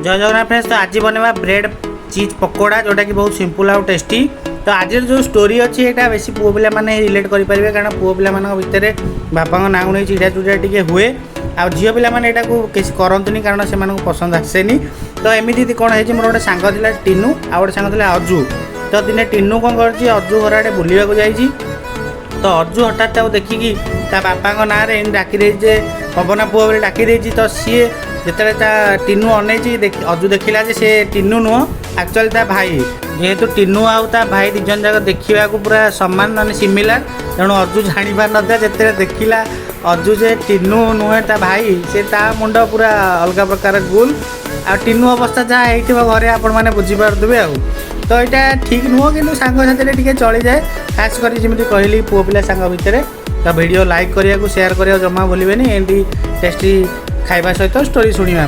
जय जगन्नाथ फ्रेंड्स। तो आज बनवा ब्रेड चीज पकोड़ा जोटा कि बहुत सिंपल आउ टेस्टी। तो आज जो स्टोरी अच्छी यहाँ बेसी पुओ पिला माने रिलेट करेंगे कारण पुओ पिला भितर बापा ना नहीं चिड़ा चुड़ा टी हुए आ झील पिला किसी करतुनि कारण से पसंद आसेनी। तो एमती कौन है मोर गोटे सांग था टीनू आ गए सांग था अजू। तो दिने टीनू कौन कर अजू घर आड़े बुलवाक जाइए। तो अजू हठात देखिकी ता बापा ना डाकी दे पवन पुओ बोले डाकी दे। तो सी जिते टीनू अनैची अजू देखला से टीनू नुह एक्चुअली ता भाई जेहेतु टीनू आउ ता भाई दिजन जाक देखा पूरा सामान मान सिमिलार तेणु अजू जानी पार ना जिते देखला अजू जे टीनू नुहे ता भाई से ता मुंड पूरा अलग प्रकार गुल आ टीनू अवस्था जहाँ हो घरे आपण मैंने बुझीपारे आ। तो यहाँ ठीक नुह कि सांग साथी टे चली जाए खास कर जमी कहली पुओ पिला सांग भितर। तो वीडियो लाइक करने को शेयर करने जमा भूलें एमती टेस्टी खाଇବା सहित स्टोरी शुणा।